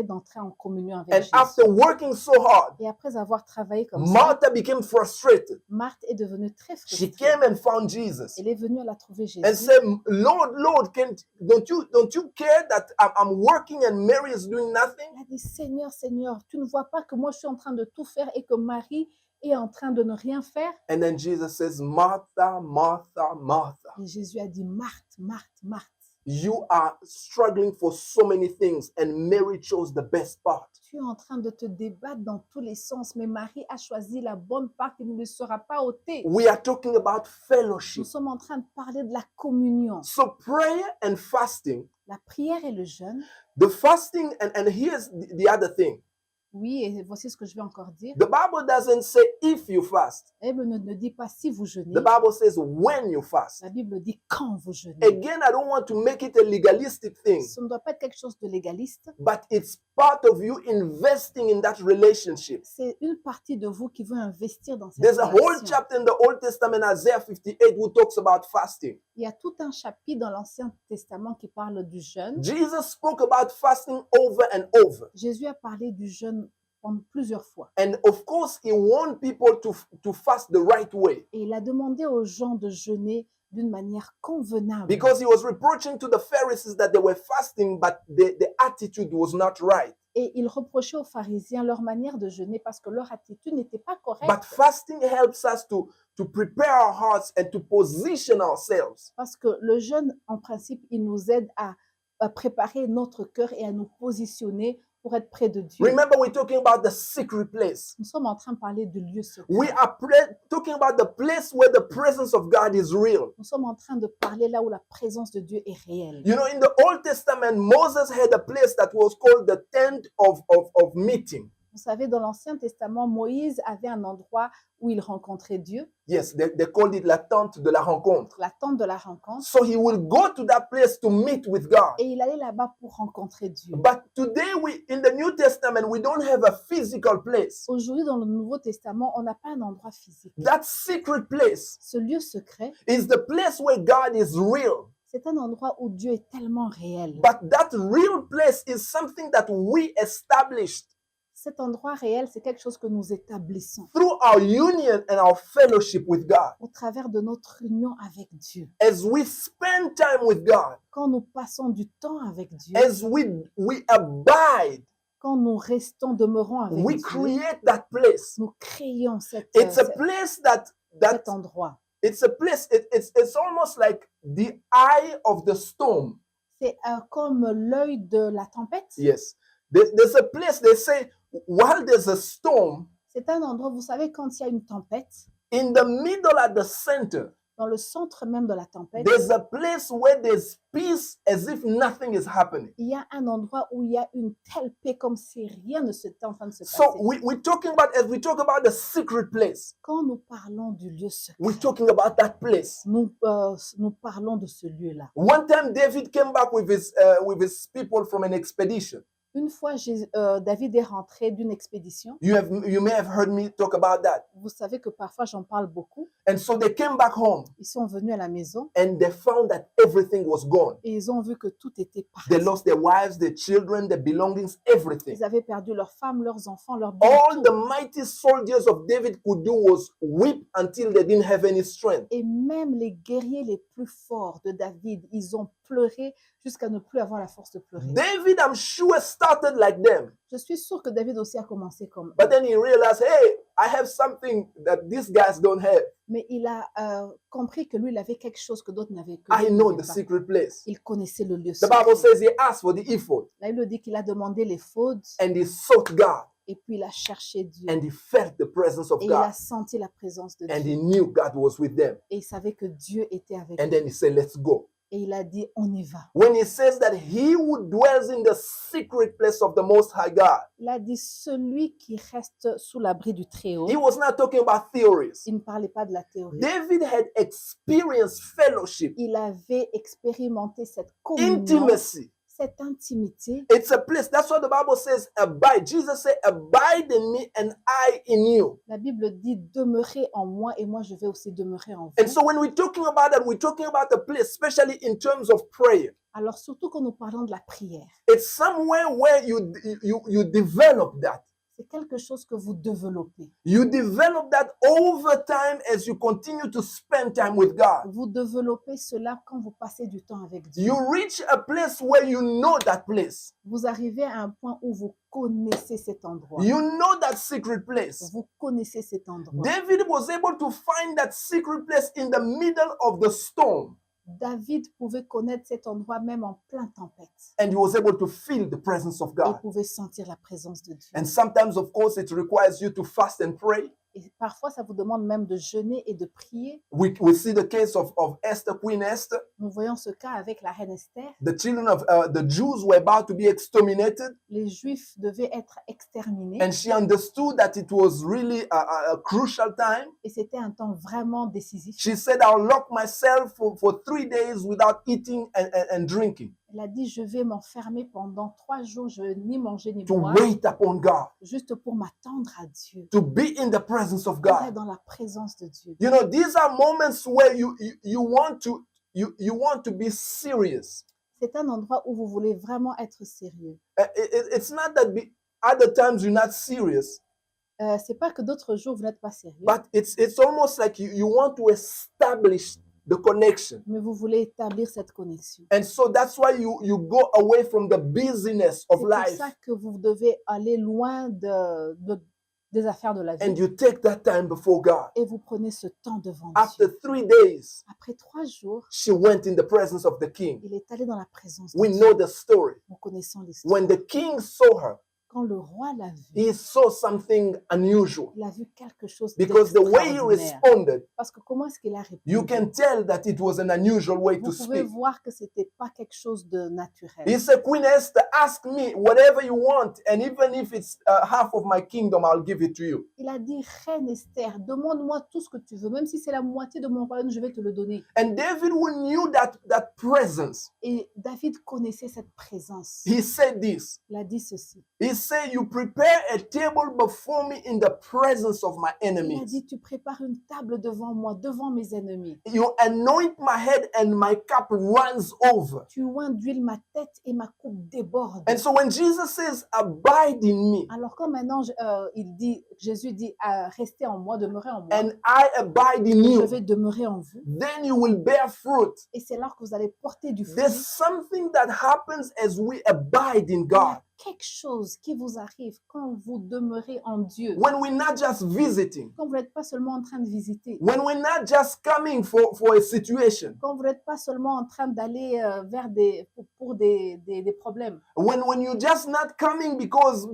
d'entrer en communion avec And Jésus. after working so hard, Et après avoir travaillé comme ça, Martha became frustrated. Marthe est devenue très She frustrée. came and found Jesus Elle est venue, elle a trouvé and Jésus. said, Lord, don't you care that I'm working and Mary is doing nothing? Elle a dit, Seigneur, Seigneur, tu ne vois pas que moi je suis en train de tout faire et que Marie est en train de ne rien faire? And then Jesus says, Martha, Martha, Martha, Et Jésus a dit, Marthe, Marthe, Marthe, you are struggling for so many things and Mary chose the best part. tu es en train de te débattre dans tous les sens, mais Marie a choisi la bonne part qui ne lui sera pas ôtée. We are talking about Nous fellowship. sommes en train de parler de la communion. So prayer and fasting, La prière et le jeûne. the fasting, and here's the other thing. Oui, et voici ce que je vais encore dire. The Bible doesn't say if you fast. La Bible ne dit pas si vous jeûnez. The Bible says when you fast. La Bible dit quand vous jeûnez. Again, I don't want to make it a legalistic thing, Ce ne doit pas être quelque chose de légaliste. but it's part of you investing in that relationship. C'est une partie de vous qui veut investir dans cette There's a whole relation. chapter in the Old Testament, Isaiah 58, who talks about fasting. Il y a tout un chapitre dans l'Ancien Testament qui parle du jeûne. Jesus spoke about fasting over and over. Jésus a parlé du jeûne plusieurs fois. And of course, he warned people to fast the right way, Et il a demandé aux gens de jeûner d'une manière convenable. because he was reproaching to the Pharisees that they were fasting, but the attitude was not right. Et il reprochait aux pharisiens leur manière de jeûner parce que leur attitude n'était pas But correcte. fasting helps us to prepare our hearts and to position ourselves. Parce que le jeûne, en principe, il nous aide à préparer notre cœur et à nous positionner pour être près de Dieu. Remember, we're talking about the secret place. Nous sommes en train de parler de lieu secret. We are talking about the place where the presence of God is real. Nous sommes en train de parler là où la présence de Dieu est réelle. You know, in the Old Testament, Moses had a place that was called the tent of meeting. Vous savez, dans l'Ancien Testament, Moïse avait un endroit où il rencontrait Dieu, Yes, they called it la tente de la rencontre. la tente de la rencontre, So he will go to that place to meet with God. et il allait là-bas pour rencontrer Dieu. But today, in the New Testament, we don't have a physical place. Aujourd'hui, dans le Nouveau Testament, on n'a pas un endroit physique. That secret place Ce lieu secret, is the place where God is real. c'est un endroit où Dieu est tellement réel. But that real place is something that we established Cet endroit réel, c'est quelque chose que nous établissons through our union and our fellowship with God. au travers de notre union avec Dieu. As we spend time with God, Quand nous passons du temps avec Dieu, as we abide, quand nous demeurons avec we Dieu, create that place. nous créons It's a place that cet endroit. it's a place. It's almost like the eye of the storm. C'est comme l'œil de la tempête. Yes, there's a place. They say while there's a storm, C'est un endroit, vous savez, quand il y a une tempête, in the middle at the center, dans le centre même de la tempête, there's a place where there's peace as if nothing is happening. il y a un endroit où il y a une telle paix comme si rien ne s'était en train de se passer. So we're talking about, as we talk about the secret place, Quand nous parlons du lieu secret, we're talking about that place. nous parlons de ce lieu-là. One time, David came back with his people from an expedition. Une fois, David est rentré d'une expédition. You may have heard me talk about that. Vous savez que parfois, j'en parle beaucoup. And so they came back home Ils sont venus à la maison and they found that everything was gone. et ils ont vu que tout était parti. They lost their wives, their children, their belongings, everything. Ils avaient perdu leurs femmes, leurs enfants, leurs biens, All tout. the mighty soldiers of David could do was weep until they didn't have any strength. Et même les guerriers les plus forts de David, ils ont pleuré jusqu'à ne plus avoir la force de pleurer. David, I'm sure, started like them. Je suis sûre que David aussi a commencé comme eux. But then he realized, hey, I have something that these guys don't have. Mais il a compris que lui, il avait quelque chose que d'autres n'avaient que I lui know n'avaient the pas. secret place. Il connaissait le lieu The Bible secret. says he asked for the ephod Là, il dit qu'il a demandé les fautes and he sought God et puis il a cherché Dieu. and he felt the presence of Et il a God senti la présence de and Dieu. he knew God was with them. Et il savait que Dieu était avec And lui. then he said, let's go. Et il a dit, on y va. When he says that he who dwells in the secret place of the Most High God, Il a dit, celui qui reste sous l'abri du Très-Haut. he was not talking about theories. Il ne parlait pas de la théorie. David had experienced fellowship, Il avait expérimenté cette communion, intimacy. cette intimité. It's a place. That's what the Bible says, abide. Jesus said, abide in me and I in you. La Bible dit, demeurez en moi et moi je vais aussi demeurer en And vous. so when we're talking about that, we're talking about a place, especially in terms of prayer. Alors surtout quand nous parlons de la prière, It's somewhere where you develop that. c'est quelque chose que vous développez. You develop that over time as you continue to spend time with God. Vous développez cela quand vous passez du temps avec Dieu. You reach a place where you know that place. Vous arrivez à un point où vous connaissez cet endroit. You know that secret place. Vous connaissez cet endroit. David was able to find that secret place in the middle of the storm. David pouvait connaître cet endroit même en pleine tempête. And he was able to feel the presence of Il God. pouvait sentir la présence de Dieu. And sometimes, of course, it requires you to fast and pray. Et parfois, ça vous demande même de jeûner et de prier. We see the case of Esther, Queen Esther. Nous voyons ce cas avec la reine Esther. The children of the Jews were about to be exterminated. Les Juifs devaient être exterminés. And she understood that it was really a crucial time. Et c'était un temps vraiment décisif. She said, I'll lock myself for 3 days without eating and drinking Elle a dit, je vais m'enfermer pendant 3 jours, je vais ni manger ni to boire, wait upon God, juste pour m'attendre à Dieu, to be in the presence of pour être God. dans la présence de Dieu. You know, these are moments where you want to be serious. C'est un endroit où vous voulez vraiment être sérieux. It's not that other times you're not serious, C'est pas que d'autres jours vous n'êtes pas sérieux, but it's almost like you want to establish the connection. mais vous voulez établir cette connexion. And so that's why you go away from the busyness C'est of pour life ça que vous devez aller loin des affaires de la and vie you take that time before God. et vous prenez ce temps devant After Dieu. 3 days, Après 3 jours, she went in the presence of the king. il est allé dans la présence de We Dieu. know the story. Nous connaissons l'histoire. When the king saw her, Quand le roi l'a vu, he saw something unusual il a vu quelque chose because the way he d'extraordinaire. responded, Parce que comment est-ce qu'il a you répondu? can tell that it was an unusual way to Vous pouvez speak. voir que c'était pas quelque chose de He naturel. said, Queen Esther, ask me whatever you want, and even if it's half of my kingdom, I'll give it to you. Il a dit, Reine Esther, demande-moi tout ce que tu veux, même si c'est la moitié de mon royaume, je vais te le donner. And David, who knew that presence, Et David connaissait cette présence. he said this. Il a dit ceci. He said, you prepare a table before me in the presence of my Il a enemies. dit, tu prépares une table devant moi, devant mes ennemis. You anoint my head and my cup runs over. Tu oins d'huile ma tête et ma coupe déborde. And so when Jesus says, abide in me, Alors quand maintenant Jésus dit, restez en moi, demeurez en moi, and I abide in je you, vais demeurer en vous. then you will bear fruit. Et c'est là que vous allez porter du fruit. There's something that happens as we abide in Il y God. a quelque chose qui vous arrive quand vous demeurez en Dieu. When we're not just visiting, Quand vous n'êtes pas seulement en train de visiter. when we're not just coming for a situation, Quand vous n'êtes pas seulement en train d'aller vers pour des problèmes. when you're just not coming because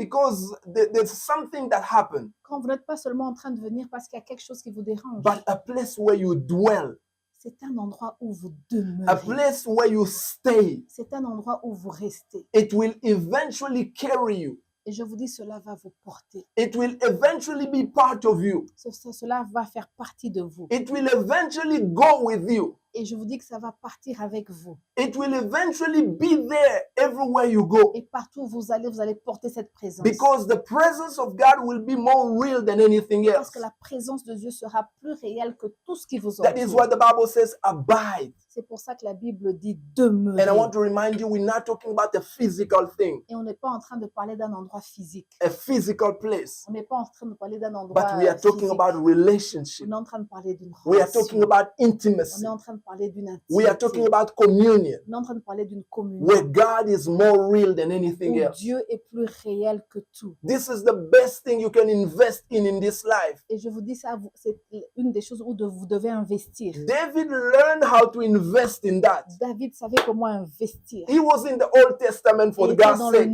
there's something that happened, Quand vous n'êtes pas seulement en train de venir parce qu'il y a quelque chose qui vous dérange. but a place where you dwell, C'est un endroit où vous a demeurez. place where you stay, C'est un endroit où vous restez. it will eventually carry you. Et je vous dis, cela va vous porter. It will eventually be part of you. Cela va faire partie de vous. It will eventually go with you. Et je vous dis que ça va partir avec vous. It will eventually be there everywhere you go. Et partout où vous allez porter cette présence. Because the presence of God will be more real than anything Parce else. que la présence de Dieu sera plus réelle que tout ce qui vous That is entoure. what the Bible says, abide. C'est pour ça que la Bible dit And I demeurer. want to remind you, we're not talking about a physical thing, Et on n'est pas en train de parler d'un endroit physique. a physical place, On n'est pas en train de parler d'un endroit but we are talking physique. about relationship. On est en train de parler d'une We are talking relation. about On intimacy. est en train de parler d'une We are intimité. talking about communion, On est en train de parler d'une communion where God is more real than anything où else. Dieu est plus réel que tout. This is the best thing you can invest in this life. Et je vous dis ça, c'est une des choses où vous devez investir. David learned how to invest in that. David savait comment investir. He was in the Old Testament Il for était God's dans le sake.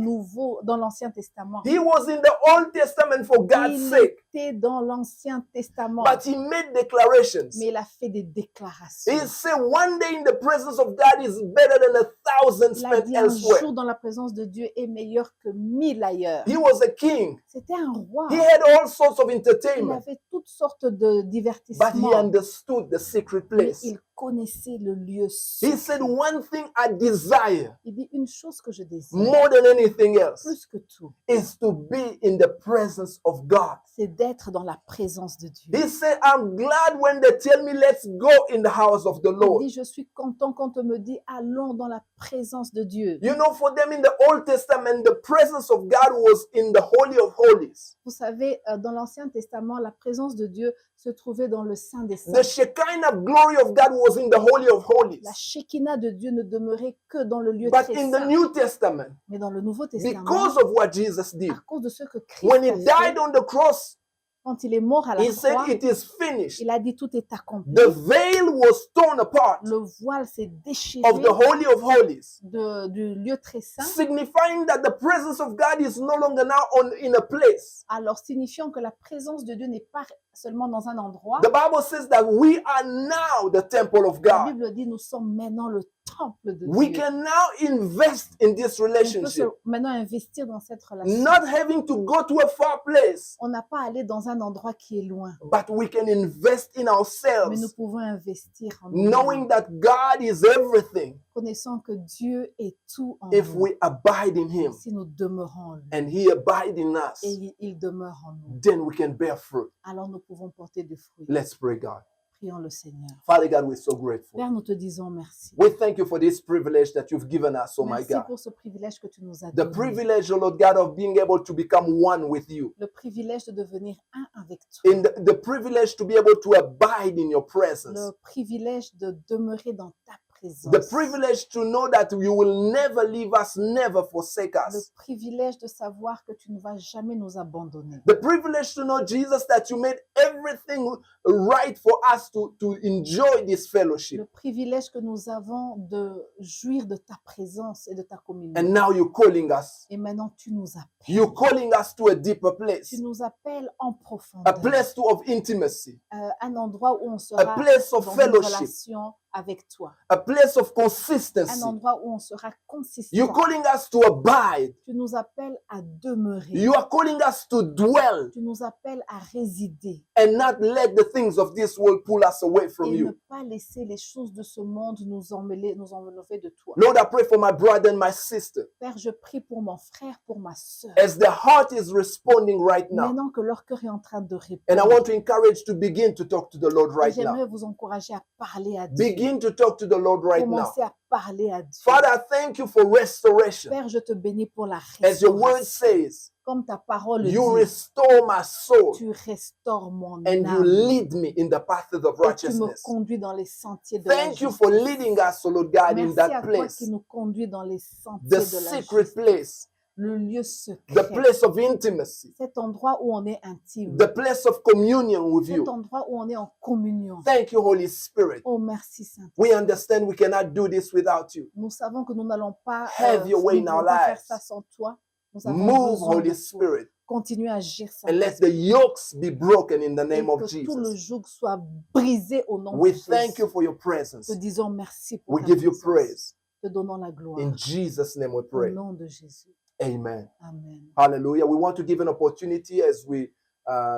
dans l'Ancien Testament. He was in the Old Testament for God's Il sake. était dans l'Ancien Testament. But he made declarations. Mais il a fait des déclarations. He say one day in the presence of God is better than 1,000 Il a spent dit un elsewhere. jour dans la présence de Dieu est meilleur que 1000 ailleurs. He was a king. C'était un roi. He had all sorts of Il entertainment, avait toutes sortes de but he divertissements, understood the secret mais place. il connaissait le lieu He said, secret. one thing I desire Il dit une chose que je désire, more than anything else plus que tout, is to be in the presence of God. c'est d'être dans la présence de Dieu. He said, I'm glad when they tell me, let's go in the house of the Il Lord. dit, je suis content quand on me dit, allons dans la présence de Dieu. You know, for them in the Old Testament, the presence of God was in the Holy of Holies. Vous savez, dans l'Ancien Testament, la présence de Dieu se trouvait dans le Saint des The Saints. Shekinah glory of God was in the Holy of Holies. La Shekinah de Dieu ne demeurait que dans le lieu But très in the saint. New Testament, Mais dans le Nouveau Testament, because of what Jesus did, à cause de ce que Christ when he a fait, died on the cross, quand il est mort à la he said, croix, it is finished. il a dit tout est accompli. The veil was torn apart Le voile s'est déchiré of the Holy of Holies, du lieu très saint, signifying that the presence of God is no longer now in a place. alors signifiant que la présence de Dieu n'est pas seulement dans un endroit. The Bible says that we are now the temple of La God. Bible dit nous sommes maintenant le temple de We Dieu. can now invest in this On peut relationship, maintenant investir dans cette relation. not having to go to a far place, On n'a pas à aller dans un endroit qui est loin, but we can invest in mais nous ourselves, pouvons investir en knowing nous, that God is everything connaissant que Dieu est tout en if nous. we abide in Him Si nous demeurons en lui and He abide in us, et il demeure en nous, then we can bear fruit. alors nous pouvons porter du fruit. Let's pray, God. Prions le Seigneur. Father God, we're so grateful. Père, nous te disons merci. We thank you for this privilege that you've given us, oh my Merci God. pour ce privilège que tu nous as The donné. privilege, oh Lord God, of being able to become one with you. Le privilège de devenir un avec toi. In the privilege to be able to abide in your presence. Le privilège de demeurer dans ta présence. The privilege to know that you will never leave us, never forsake Le us. privilège de savoir que tu ne vas jamais nous abandonner. The privilege to know, Jesus, that you made everything right for us to enjoy this fellowship. Le privilège que nous avons de jouir de ta présence et de ta communion. And now you're calling us. Et maintenant, tu nous appelles. You're calling us to a deeper place. Tu nous appelles en A profondeur. place of intimacy. Un endroit où on A sera place of dans une fellowship. relation avec toi. A place of Un consistency. endroit où on sera consistant. You're calling us to abide. Tu nous appelles à demeurer. You are calling us to dwell Tu nous appelles à résider and not let the things of this world pull us away from et ne you. pas laisser les choses de ce monde nous enlever de toi. Lord, I pray for my brother and my sister Père, je prie pour mon frère, pour ma sœur. as their heart is responding right now. Maintenant que leur cœur est en train de And I répondre, want to encourage to begin to talk to the Lord right now. j'aimerais vous encourager à parler à Dieu. Begin to talk to the Lord right now. Commencez à parler à Dieu. Father, I thank you for restoration. Père, je te bénis pour la As your word restauration. says, Comme ta parole you dit, restore my soul tu restaures mon and you âme lead me in the paths of et tu me righteousness. conduis dans les sentiers de la Thank you justice. for leading us, oh Lord God, in Merci à that toi place, qui nous conduis dans les sentiers the de la secret justice, place, le lieu the secret, place of intimacy, cet endroit où on est intime, the place of communion with cet you. endroit où on est en communion. Thank you, Holy Spirit. Oh, merci Saint. We understand we cannot do this without you. Nous savons que nous n'allons pas, Have your way nous in ne our pouvons pas faire lives. ça sans toi. Nous avons Move, besoin de Holy toi. Spirit, Continue à agir sans and let toi. the yokes be broken in the Et name of que tout le Jesus. joug soit brisé au nom We de thank you Jésus. for your presence. Te disons merci pour We ta give you présence. praise. Te donnons la gloire. In Jesus' name we Au pray. nom de Jésus. Amen. Amen. Hallelujah. We want to give an opportunity as we,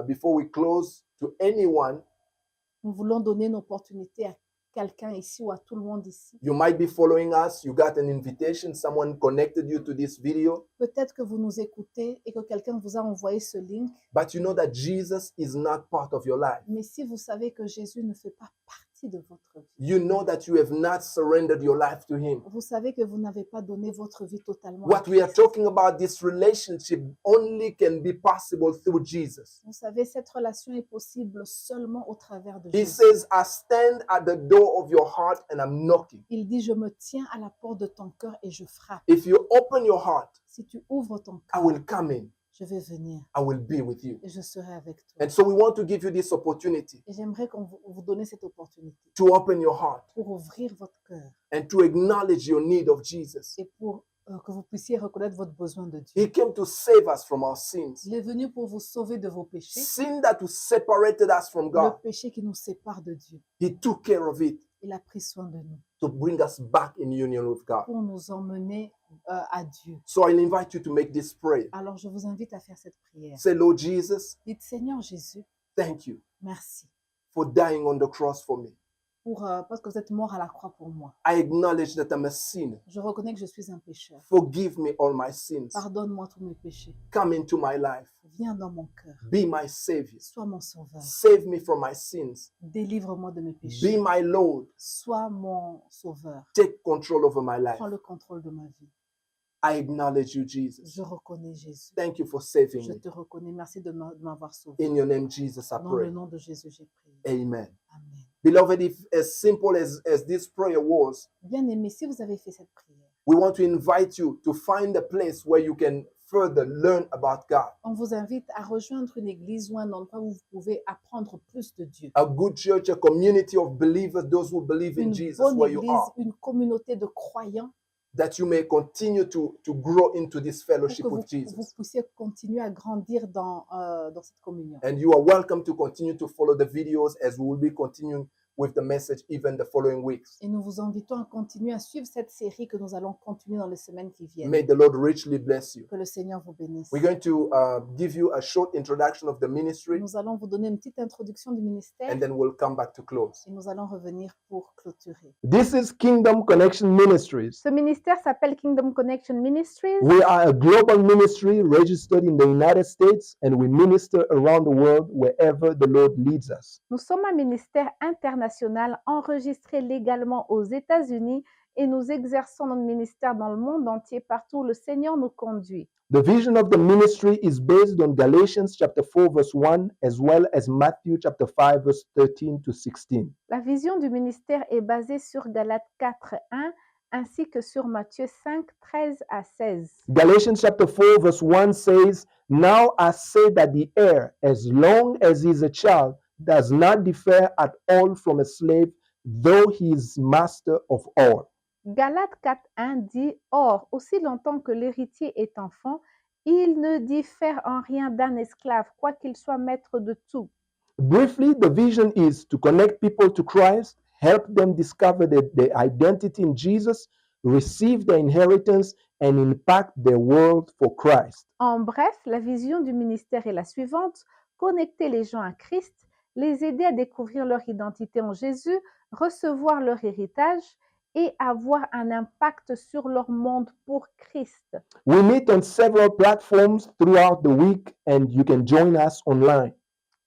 before we close, to anyone. Nous voulons donner une opportunité à quelqu'un ici ou à tout le monde ici. You might be following us. You got an invitation. Someone connected you to this video. Peut-être que vous nous écoutez et que quelqu'un vous a envoyé ce link, But you know that Jesus is not part of your life. mais si vous savez que Jésus ne fait pas partie de votre vie, You know that you have not surrendered your life to Him. vous savez que vous n'avez pas donné votre vie totalement à What we are Christ. talking about, this relationship only can be possible through Jesus. Vous savez, cette relation est possible seulement au travers de He Jésus. says, I stand at the door of your heart and I'm knocking. Il dit, je me tiens à la porte de ton cœur et je frappe. If you open your heart, Si tu ouvres ton I cœur, will come in. je vais venir I will be with you. et je serai avec toi. And so we want to give you this opportunity Et j'aimerais qu'on vous donne cette opportunité to open your heart pour ouvrir votre cœur and to acknowledge your need of Jesus. et pour que vous puissiez reconnaître votre besoin de Dieu. He came to save us from our sins. Il est venu pour vous sauver de vos péchés, Sin that separated us from le God. péché qui nous sépare de Dieu. He took care of it. Il a pris soin de nous to bring us back in union with God. pour nous emmener à Dieu. So I'll invite you to make this prayer. Alors, je vous invite à faire cette prière. Say, Lord Jesus, Dites, Seigneur Jésus, thank you merci for dying on the cross for me. parce que vous êtes mort à la croix pour moi. I acknowledge that I'm a sinner. Je reconnais que je suis un pécheur. Forgive me all my sins. Pardonne-moi tous mes péchés. Come into my life. Viens dans mon cœur. Be my Savior. Sois mon sauveur. Save me from my sins. Délivre-moi de mes Be péchés. my Lord. Sois mon sauveur. Take control over my life. Prends le contrôle de ma vie. I acknowledge you, Jesus. Je reconnais Jésus. Thank you for saving Je me. te reconnais. Merci de m'avoir sauvé. In your name, Jesus, I Dans le pray. nom de Jésus, j'ai prié. Amen. Amen. Beloved, if as simple as this prayer was, Bien-aimé, si vous avez fait cette prière, we want to invite you to find a place where you can further learn about God. on vous invite à rejoindre une église ou un endroit où vous pouvez apprendre plus de Dieu. A good church, a community of believers, those who believe in Une Jesus bonne where you église, are, une communauté de croyants that you may continue to grow into this pour fellowship que with vous Jesus. puissiez continuer à grandir dans cette communion. And you are welcome to continue to follow the videos as we will be continuing with the message even the following weeks. Et nous vous invitons à continuer à suivre cette série que nous allons continuer dans les semaines qui viennent. May the Lord richly bless you. Que le Seigneur vous bénisse. We're going to give you a short introduction of the ministry, Nous allons vous donner une petite introduction du ministère and then we'll come back to close. et nous allons revenir pour clôturer. This is Kingdom Connection Ministries. Ce ministère s'appelle Kingdom Connection Ministries. We are a global ministry registered in the United States, and we minister around the world wherever the Lord leads us. Nous sommes un ministère international enregistré légalement aux États-Unis et nous exerçons notre ministère dans le monde entier partout où le Seigneur nous conduit. The vision of the ministry is based on Galatians chapter 4 verse 1 as well as Matthew chapter 5 verse 13 to 16. La vision du ministère est basée sur Galates 4:1 ainsi que sur Matthieu 5, 13 à 16. Galatians chapter 4 verse 1 says, "Now I say that the heir, as long as he is a child, does not differ at all from a slave, though he is master of all." Galates 4:1 dit « Or, aussi longtemps que l'héritier est enfant, il ne diffère en rien d'un esclave, quoiqu'il soit maître de tout. » Briefly, the vision is to connect people to Christ, help them discover their identity in Jesus, receive their inheritance, and impact their world for Christ. En bref, la vision du ministère est la suivante: connecter les gens à Christ, les aider à découvrir leur identité en Jésus, recevoir leur héritage et avoir un impact sur leur monde pour Christ. We meet on several platforms throughout the week, and you can join us online.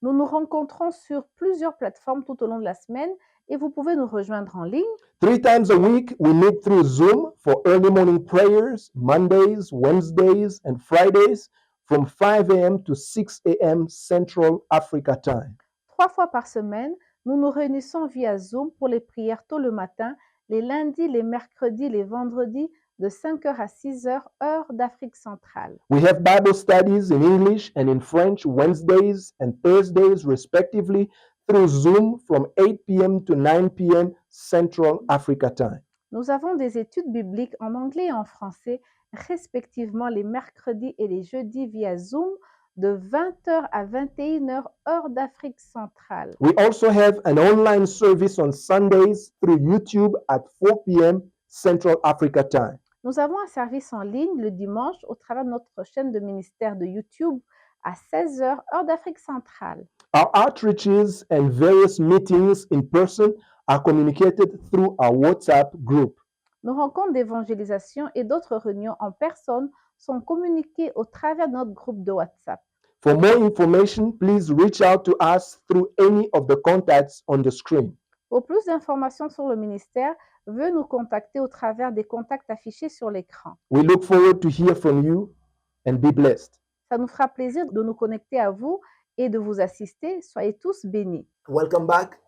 Nous nous rencontrons sur plusieurs plateformes tout au long de la semaine et vous pouvez nous rejoindre en ligne. 3 times a week, we meet through Zoom for early morning prayers, Mondays, Wednesdays, and Fridays from 5 a.m. to 6 a.m. Central Africa time. 3 fois par semaine, nous nous réunissons via Zoom pour les prières tôt le matin, les lundis, les mercredis, les vendredis, de 5h à 6h, heure d'Afrique centrale. We have Bible studies in English and in French Wednesdays and Thursdays, respectively, through Zoom from 8 p.m. to 9 p.m. Central Africa time. Nous avons des études bibliques en anglais et en français, respectivement les mercredis et les jeudis via Zoom, de 20h à 21h, heure d'Afrique centrale. We also have an online service on Sundays through YouTube at 4 p.m. Central Africa time. Nous avons un service en ligne le dimanche au travers de notre chaîne de ministère de YouTube à 16h, heure d'Afrique centrale. Our outreaches and various meetings in person are communicated through our WhatsApp group. Nos rencontres d'évangélisation et d'autres réunions en personne sont communiquées au travers de notre groupe de WhatsApp. For more information, please reach out to us through any of the contacts on the screen. Pour plus d'informations sur le ministère, veuillez nous contacter au travers des contacts affichés sur l'écran. We look forward to hear from you and be blessed. Ça nous fera plaisir de nous connecter à vous et de vous assister. Soyez tous bénis. Welcome back.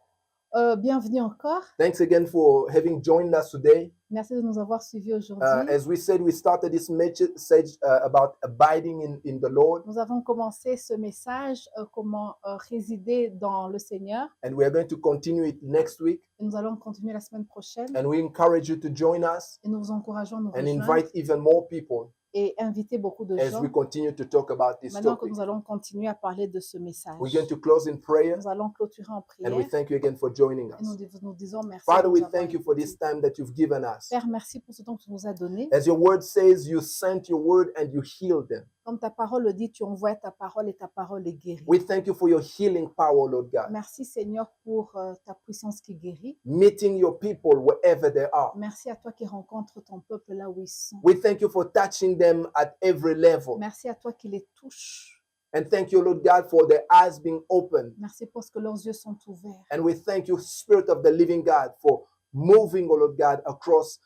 Bienvenue encore. Thanks again for having joined us today. Merci de nous avoir suivis aujourd'hui. As we said, we started this message about abiding in the Lord, Nous avons commencé ce message, comment résider dans le Seigneur. and we are going to continue it next week. Et nous allons continuer la semaine prochaine. And we encourage you to join us Et nous vous encourageons à nous and rejoindre. invite even more people et inviter beaucoup de as gens. we continue to talk about this Maintenant que topic. nous allons continuer à parler de ce message, We're going to close in prayer, nous allons clôturer en and we prière thank you again for joining et us. nous disons merci. Father, de we nous avoir thank you for this écoutés. time that you've given us. Père, merci pour ce temps que tu nous as donné. As your word says, you sent your word and you healed them. Comme ta parole le dit, tu envoies ta parole et ta parole est guérie. We thank you for your healing power, Lord God, Merci Seigneur pour ta puissance qui guérit. meeting your people wherever they are. Merci à toi qui rencontres ton peuple là où ils sont. We thank you for touching them at every level. Merci à toi qui les touche. And thank you, Lord God, for their eyes being opened. Merci parce que leurs yeux sont ouverts. And we thank you, Spirit of the living God, for moving, oh Lord God, across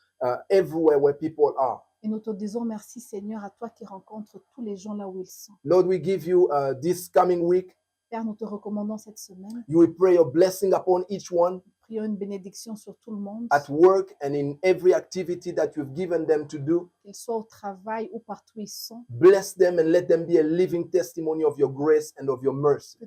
everywhere where people are. Et nous te disons merci Seigneur à toi qui rencontres tous les gens là où ils sont. Lord, we give you this coming week. Père, nous te recommandons cette semaine. You will pray your blessing upon each one Prions une bénédiction sur tout le monde, at work and in every activity that you've given them to do. qu'ils soient au travail ou partout où ils sont. Bless them and let them be a living testimony of your grace and of your mercy.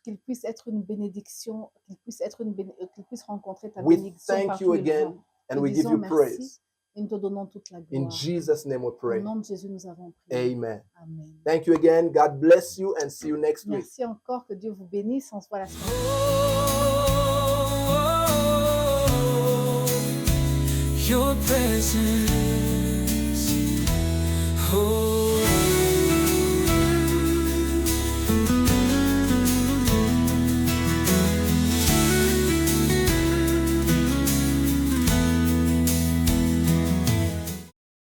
Qu'ils puissent être une bénédiction, qu'ils puissent rencontrer ta We bénédiction thank partout you où ils again vont. and Te we give disons you merci praise. et nous te donnons toute la In gloire. Jesus' name we Au pray. nom de Jésus, nous avons prié. Amen. Amen. Thank you again. God bless you and see you next week. Merci encore, que Dieu vous bénisse. On se voit la semaine prochaine. Your presence